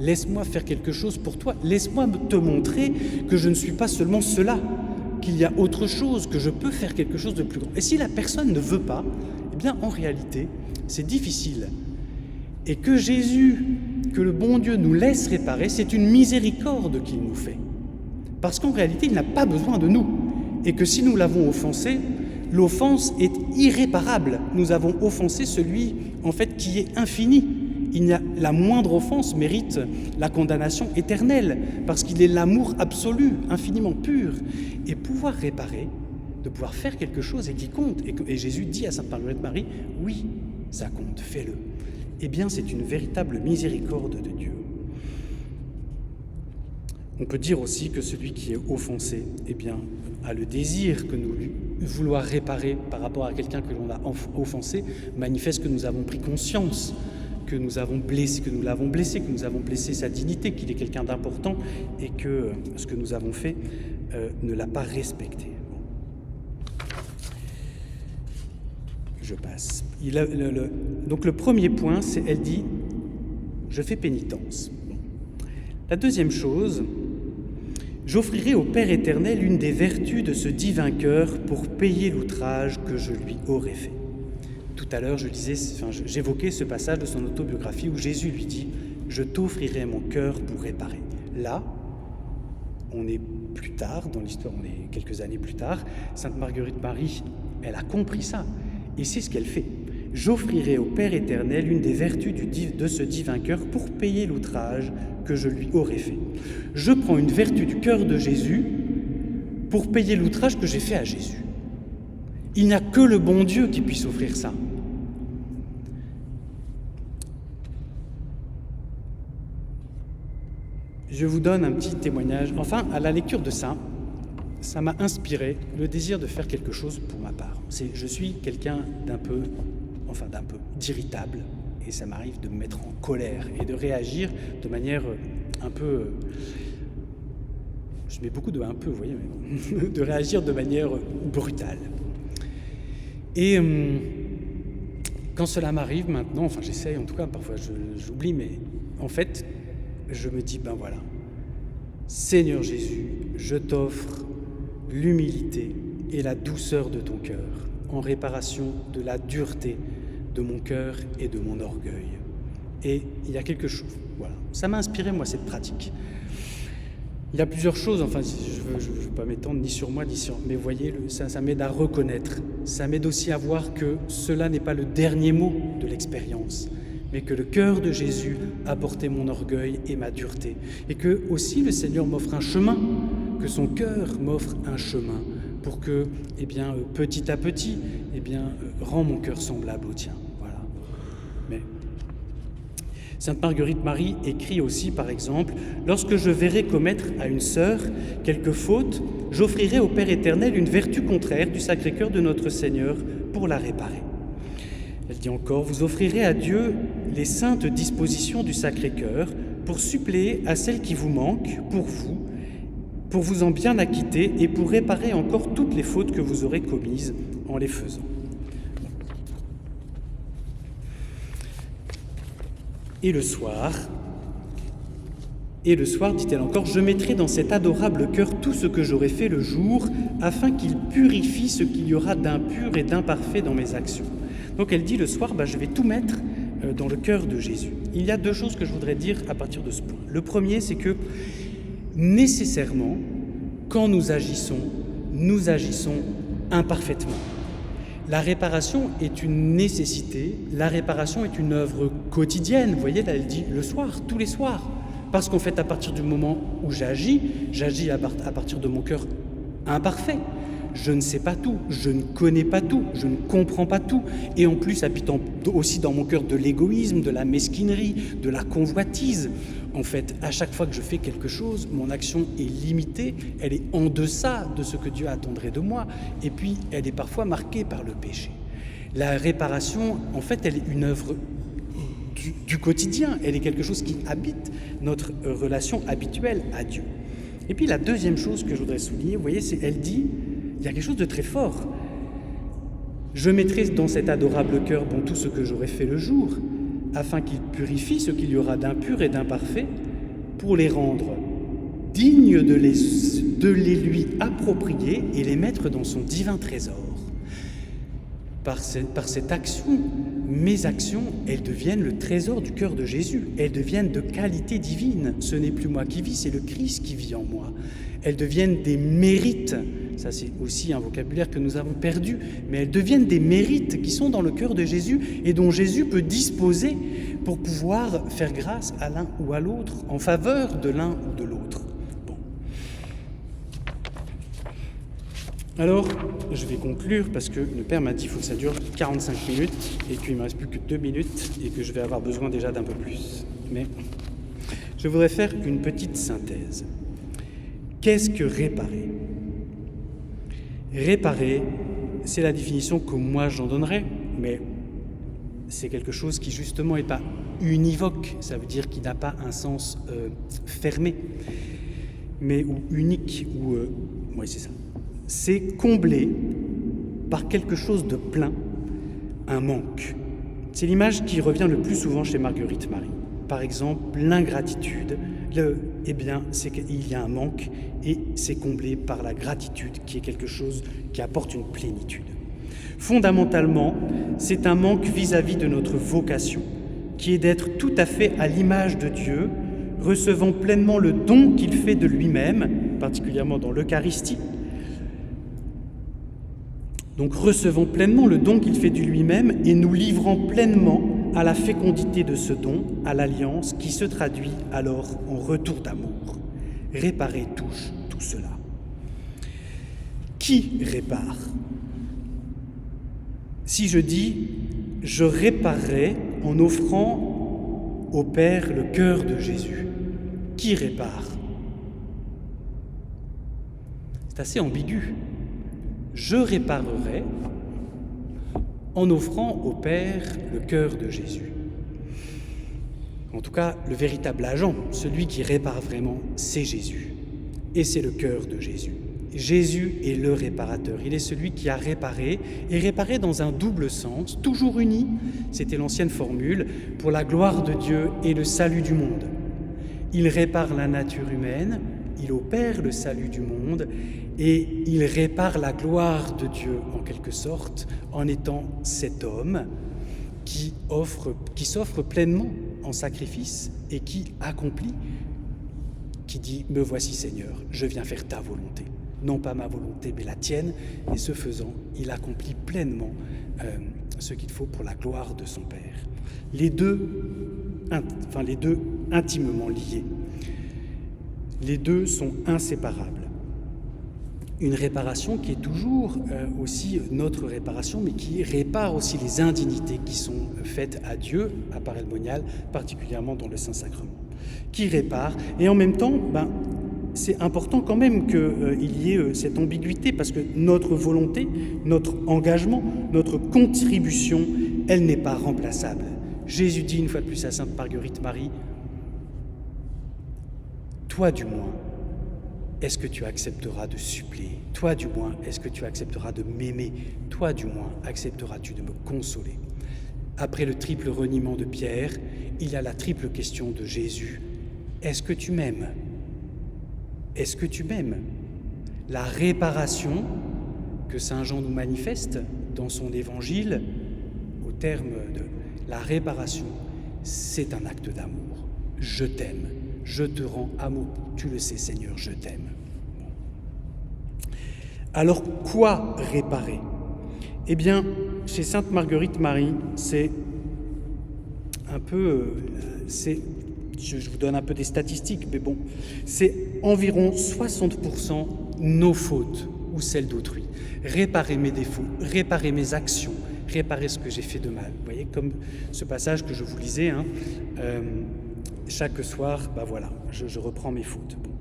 laisse-moi faire quelque chose pour toi, laisse-moi te montrer que je ne suis pas seulement cela, qu'il y a autre chose, que je peux faire quelque chose de plus grand. Et si la personne ne veut pas, eh bien en réalité, c'est difficile. Et que Jésus, que le bon Dieu nous laisse réparer, c'est une miséricorde qu'il nous fait. Parce qu'en réalité, il n'a pas besoin de nous. Et que si nous l'avons offensé, l'offense est irréparable. Nous avons offensé celui, en fait, qui est infini. La moindre offense mérite la condamnation éternelle, parce qu'il est l'amour absolu, infiniment pur. Et pouvoir réparer, de pouvoir faire quelque chose et qui compte, et Jésus dit à Sainte Marguerite Marie, oui, ça compte, fais-le. Eh bien, c'est une véritable miséricorde de Dieu. On peut dire aussi que celui qui est offensé, eh bien, a le désir que nous vouloir réparer par rapport à quelqu'un que l'on a offensé, manifeste que nous avons pris conscience que nous l'avons blessé, que nous avons blessé sa dignité, qu'il est quelqu'un d'important et que ce que nous avons fait ne l'a pas respecté. Je passe. Donc le premier point, c'est elle dit « je fais pénitence ». La deuxième chose, « j'offrirai au Père éternel une des vertus de ce divin cœur pour payer l'outrage que je lui aurais fait ». Tout à l'heure, j'évoquais ce passage de son autobiographie où Jésus lui dit « je t'offrirai mon cœur pour réparer ». Là, on est plus tard, dans l'histoire, on est quelques années plus tard, Sainte Marguerite Marie, elle a compris ça, et c'est ce qu'elle fait. « J'offrirai au Père éternel une des vertus de ce divin cœur pour payer l'outrage que je lui aurais fait. Je prends une vertu du cœur de Jésus pour payer l'outrage que j'ai fait à Jésus. Il n'y a que le bon Dieu qui puisse offrir ça. » Je vous donne un petit témoignage. Enfin, à la lecture de ça m'a inspiré le désir de faire quelque chose pour ma part. Je suis quelqu'un d'un peu d'irritable, et ça m'arrive de me mettre en colère et de réagir de manière un peu... Je mets beaucoup de « un peu », vous voyez, mais bon, de réagir de manière brutale. Et quand cela m'arrive maintenant, enfin j'essaye en tout cas, parfois j'oublie, mais en fait, je me dis, voilà, Seigneur Jésus, je t'offre l'humilité et la douceur de ton cœur, en réparation de la dureté de mon cœur et de mon orgueil. Et il y a quelque chose, voilà, ça m'a inspiré moi cette pratique. Il y a plusieurs choses, enfin je ne veux pas m'étendre ni sur moi ni sur... Mais vous voyez, ça m'aide à reconnaître, ça m'aide aussi à voir que cela n'est pas le dernier mot de l'expérience, mais que le cœur de Jésus a porté mon orgueil et ma dureté. Et que aussi le Seigneur m'offre un chemin, que son cœur m'offre un chemin pour que, petit à petit, rend mon cœur semblable au tien. Voilà. Mais Sainte Marguerite Marie écrit aussi, par exemple, « Lorsque je verrai commettre à une sœur quelque faute, j'offrirai au Père éternel une vertu contraire du Sacré-Cœur de notre Seigneur pour la réparer. » Elle dit encore, « Vous offrirez à Dieu les saintes dispositions du Sacré-Cœur pour suppléer à celles qui vous manquent pour vous en bien acquitter et pour réparer encore toutes les fautes que vous aurez commises en les faisant. » Et le soir, dit-elle encore, « Je mettrai dans cet adorable cœur tout ce que j'aurai fait le jour, afin qu'il purifie ce qu'il y aura d'impur et d'imparfait dans mes actions. » Donc elle dit le soir, je vais tout mettre dans le cœur de Jésus. Il y a deux choses que je voudrais dire à partir de ce point. Le premier, c'est que nécessairement, quand nous agissons imparfaitement. La réparation est une nécessité, la réparation est une œuvre quotidienne. Vous voyez, là, elle dit le soir, tous les soirs. Parce qu'en fait, à partir du moment où j'agis à partir de mon cœur imparfait. Je ne sais pas tout, je ne connais pas tout, je ne comprends pas tout. Et en plus, habitant aussi dans mon cœur de l'égoïsme, de la mesquinerie, de la convoitise. En fait, à chaque fois que je fais quelque chose, mon action est limitée, elle est en deçà de ce que Dieu attendrait de moi. Et puis, elle est parfois marquée par le péché. La réparation, en fait, elle est une œuvre du quotidien. Elle est quelque chose qui habite notre relation habituelle à Dieu. Et puis, la deuxième chose que je voudrais souligner, vous voyez, c'est elle dit... Il y a quelque chose de très fort. Je mettrai dans cet adorable cœur tout ce que j'aurai fait le jour, afin qu'il purifie ce qu'il y aura d'impur et d'imparfait, pour les rendre dignes de les lui approprier et les mettre dans son divin trésor. Par cette action, mes actions, elles deviennent le trésor du cœur de Jésus. Elles deviennent de qualité divine. Ce n'est plus moi qui vis, c'est le Christ qui vit en moi. Elles deviennent des mérites. Ça, c'est aussi un vocabulaire que nous avons perdu. Mais elles deviennent des mérites qui sont dans le cœur de Jésus et dont Jésus peut disposer pour pouvoir faire grâce à l'un ou à l'autre, en faveur de l'un ou de l'autre. Bon. Alors, je vais conclure parce que le Père m'a dit qu'il faut que ça dure 45 minutes et qu'il ne me reste plus que 2 minutes et que je vais avoir besoin déjà d'un peu plus. Mais je voudrais faire une petite synthèse. Qu'est-ce que réparer ? Réparer, c'est la définition que moi j'en donnerais, mais c'est quelque chose qui justement n'est pas univoque, ça veut dire qu'il n'a pas un sens fermé, mais ou unique, ou oui c'est ça. C'est combler par quelque chose de plein un manque. C'est l'image qui revient le plus souvent chez Marguerite Marie. Par exemple, l'ingratitude, c'est qu'il y a un manque et c'est comblé par la gratitude qui est quelque chose qui apporte une plénitude. Fondamentalement, c'est un manque vis-à-vis de notre vocation, qui est d'être tout à fait à l'image de Dieu, recevant pleinement le don qu'il fait de lui-même, particulièrement dans l'Eucharistie. Donc recevant pleinement le don qu'il fait de lui-même et nous livrant pleinement à la fécondité de ce don, à l'alliance qui se traduit alors en retour d'amour. Réparer touche tout cela. Qui répare ? Si je dis « je réparerai en offrant au Père le cœur de Jésus », qui répare ? C'est assez ambigu. Je réparerai en offrant au Père le cœur de Jésus. En tout cas, le véritable agent, celui qui répare vraiment, c'est Jésus. Et c'est le cœur de Jésus. Jésus est le réparateur. Il est celui qui a réparé, et réparé dans un double sens, toujours uni, c'était l'ancienne formule, pour la gloire de Dieu et le salut du monde. Il répare la nature humaine, il opère le salut du monde, et il répare la gloire de Dieu, en quelque sorte, en étant cet homme qui s'offre pleinement en sacrifice et qui accomplit, qui dit « Me voici Seigneur, je viens faire ta volonté ». Non pas ma volonté, mais la tienne. Et ce faisant, il accomplit pleinement ce qu'il faut pour la gloire de son Père. Les deux intimement liés. Les deux sont inséparables. Une réparation qui est toujours aussi notre réparation, mais qui répare aussi les indignités qui sont faites à Dieu, à Parel Monial, particulièrement dans le Saint-Sacrement. Qui répare, et en même temps, c'est important quand même qu'il y ait cette ambiguïté, parce que notre volonté, notre engagement, notre contribution, elle n'est pas remplaçable. Jésus dit une fois de plus à Sainte Marguerite Marie, « Toi du moins, est-ce que tu accepteras de suppléer ? Toi du moins, est-ce que tu accepteras de m'aimer ? Toi du moins, accepteras-tu de me consoler ?» Après le triple reniement de Pierre, il y a la triple question de Jésus, « Est-ce que tu m'aimes ? Est-ce que tu m'aimes ?» La réparation que saint Jean nous manifeste dans son évangile, au terme de la réparation, c'est un acte d'amour. Je t'aime. Je te rends amour. Tu le sais, Seigneur, je t'aime. Alors, quoi réparer? Eh bien, chez Sainte Marguerite Marie, c'est un peu... je vous donne un peu des statistiques, mais bon, c'est environ 60% nos fautes ou celles d'autrui. Réparer mes défauts, réparer mes actions, réparer ce que j'ai fait de mal. Vous voyez, comme ce passage que je vous lisais, chaque soir, voilà, je reprends mes fautes. Bon.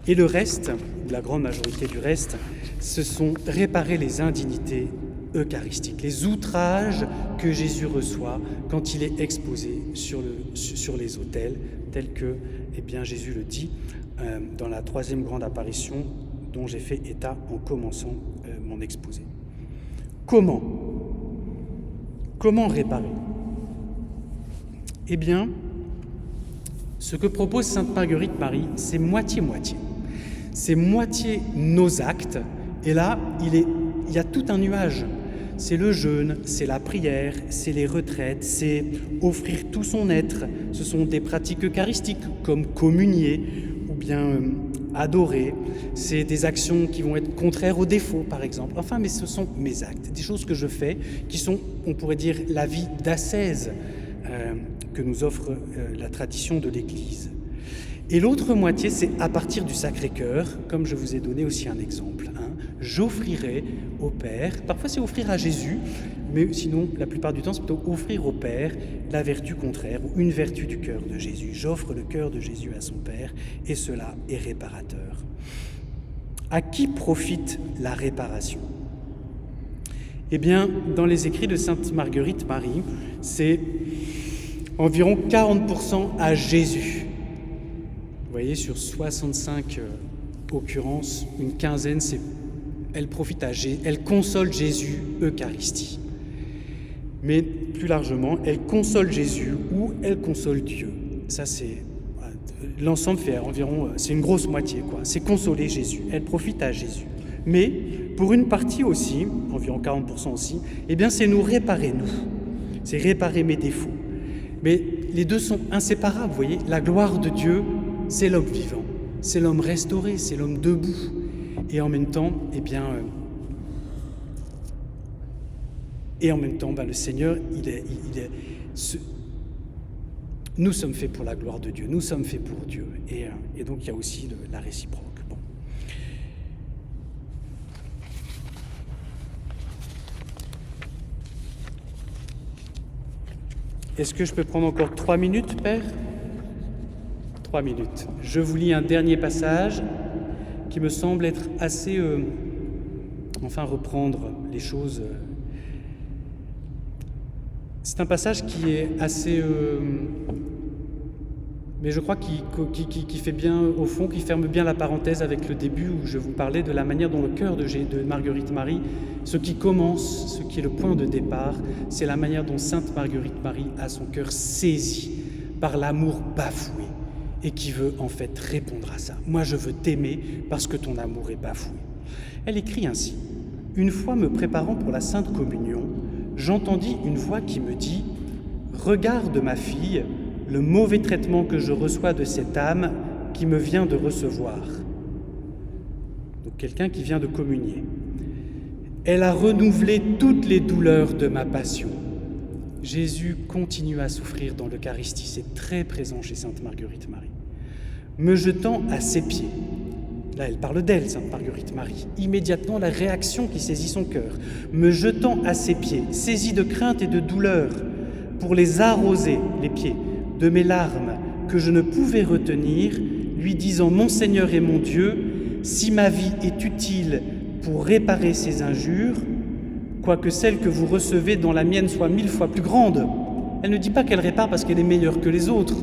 Et le reste, la grande majorité du reste, ce sont réparer les indignités eucharistiques, les outrages que Jésus reçoit quand il est exposé sur les autels, tel que Jésus le dit dans la troisième grande apparition dont j'ai fait état en commençant mon exposé. Comment réparer? Eh bien, ce que propose Sainte Marguerite Marie, c'est moitié-moitié. C'est moitié nos actes, et là, il y a tout un nuage. C'est le jeûne, c'est la prière, c'est les retraites, c'est offrir tout son être. Ce sont des pratiques eucharistiques comme communier ou bien adorer. C'est des actions qui vont être contraires aux défauts, par exemple. Enfin, mais ce sont mes actes, des choses que je fais qui sont, on pourrait dire, la vie d'ascèse que nous offre la tradition de l'Église. Et l'autre moitié, c'est à partir du Sacré-Cœur, comme je vous ai donné aussi un exemple. J'offrirai au Père, parfois c'est offrir à Jésus, mais sinon, la plupart du temps, c'est plutôt offrir au Père la vertu contraire ou une vertu du cœur de Jésus. J'offre le cœur de Jésus à son Père, et cela est réparateur. À qui profite la réparation? Eh bien, dans les écrits de Sainte Marguerite Marie, c'est environ 40% à Jésus. Vous voyez, sur 65 occurrences, une quinzaine, elle console Jésus, Eucharistie. Mais plus largement, elle console Jésus ou elle console Dieu. Ça, l'ensemble fait environ, c'est une grosse moitié, quoi. C'est consoler Jésus. Elle profite à Jésus. Mais pour une partie aussi, environ 40% aussi, c'est nous réparer, nous. C'est réparer mes défauts. Mais les deux sont inséparables, vous voyez. La gloire de Dieu, c'est l'homme vivant, c'est l'homme restauré, c'est l'homme debout. Et en même temps, le Seigneur, nous sommes faits pour la gloire de Dieu, nous sommes faits pour Dieu. Et donc, il y a aussi la réciproque. Bon. Est-ce que je peux prendre encore 3 minutes, Père ? 3 minutes. Je vous lis un dernier passage qui me semble être assez... reprendre les choses. C'est un passage qui est assez... mais je crois qui fait bien, au fond, qui ferme bien la parenthèse avec le début où je vous parlais de la manière dont le cœur de Marguerite Marie, ce qui commence, ce qui est le point de départ, c'est la manière dont Sainte Marguerite Marie a son cœur saisi par l'amour bafoué et qui veut en fait répondre à ça. Moi, je veux t'aimer parce que ton amour est bafoué. Elle écrit ainsi. « Une fois me préparant pour la Sainte Communion, j'entendis une voix qui me dit « Regarde, ma fille, le mauvais traitement que je reçois de cette âme qui me vient de recevoir. » Donc quelqu'un qui vient de communier. « Elle a renouvelé toutes les douleurs de ma passion. » Jésus continue à souffrir dans l'Eucharistie, c'est très présent chez Sainte Marguerite Marie. « Me jetant à ses pieds. » Là, elle parle d'elle, Sainte Marguerite Marie. Immédiatement, la réaction qui saisit son cœur. « Me jetant à ses pieds, saisi de crainte et de douleur, pour les arroser, les pieds, de mes larmes que je ne pouvais retenir, lui disant « Mon Seigneur et mon Dieu, si ma vie est utile pour réparer ces injures, quoique celle que vous recevez dans la mienne soit 1000 fois plus grande. » Elle ne dit pas qu'elle répare parce qu'elle est meilleure que les autres.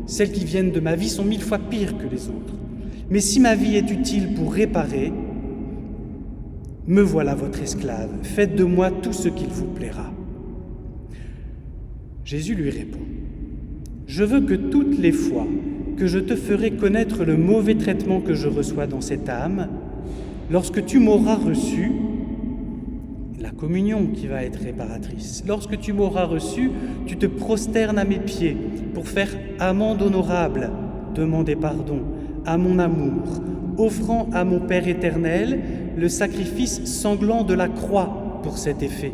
Celles qui viennent de ma vie sont 1000 fois pires que les autres. Mais si ma vie est utile pour réparer, me voilà votre esclave, faites de moi tout ce qu'il vous plaira. Jésus lui répond, « Je veux que toutes les fois que je te ferai connaître le mauvais traitement que je reçois dans cette âme, lorsque tu m'auras reçu, la communion qui va être réparatrice, lorsque tu m'auras reçu, tu te prosternes à mes pieds pour faire amende honorable demandait pardon à mon amour, offrant à mon Père éternel le sacrifice sanglant de la croix pour cet effet.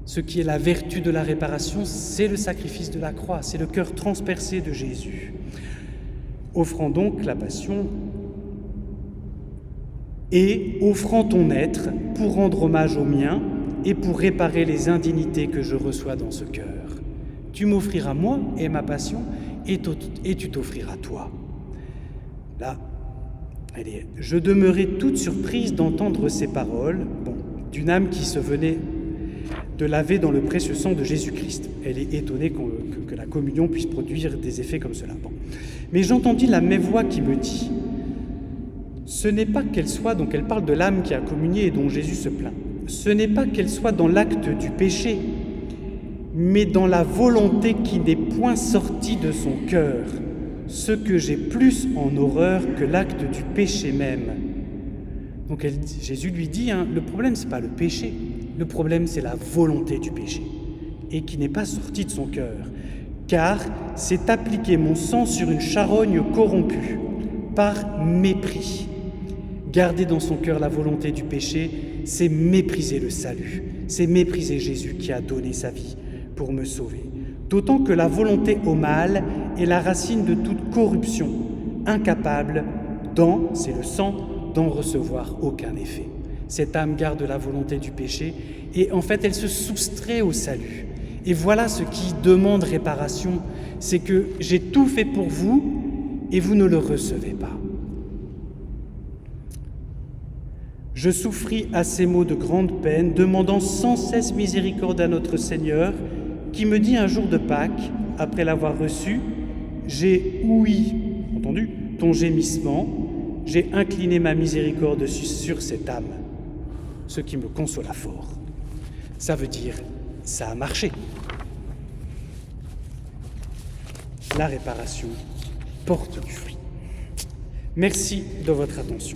Ce qui est la vertu de la réparation, c'est le sacrifice de la croix, c'est le cœur transpercé de Jésus. Offrant donc la passion et offrant ton être pour rendre hommage au mien et pour réparer les indignités que je reçois dans ce cœur. Tu m'offriras moi et ma passion et tu t'offriras toi. Là, je demeurais toute surprise d'entendre ces paroles, d'une âme qui se venait de laver dans le précieux sang de Jésus-Christ. Elle est étonnée que la communion puisse produire des effets comme cela. Mais j'entendis la même voix qui me dit, ce n'est pas qu'elle soit, donc elle parle de l'âme qui a communié et dont Jésus se plaint, ce n'est pas qu'elle soit dans l'acte du péché, mais dans la volonté qui n'est point sortie de son cœur, ce que j'ai plus en horreur que l'acte du péché même. Donc Jésus lui dit, le problème c'est pas le péché, le problème c'est la volonté du péché, et qui n'est pas sortie de son cœur, car c'est appliquer mon sang sur une charogne corrompue, par mépris. Garder dans son cœur la volonté du péché, c'est mépriser le salut, c'est mépriser Jésus qui a donné sa vie pour me sauver. D'autant que la volonté au mal est la racine de toute corruption, incapable, c'est le sang, d'en recevoir aucun effet. Cette âme garde la volonté du péché et en fait elle se soustrait au salut. Et voilà ce qui demande réparation, c'est que j'ai tout fait pour vous et vous ne le recevez pas. Je souffris à ces mots de grande peine, demandant sans cesse miséricorde à notre Seigneur, qui me dit un jour de Pâques, après l'avoir reçu, « J'ai ouï, entendu, ton gémissement, j'ai incliné ma miséricorde sur cette âme, ce qui me consola fort. » Ça veut dire, ça a marché. La réparation porte du fruit. Merci de votre attention.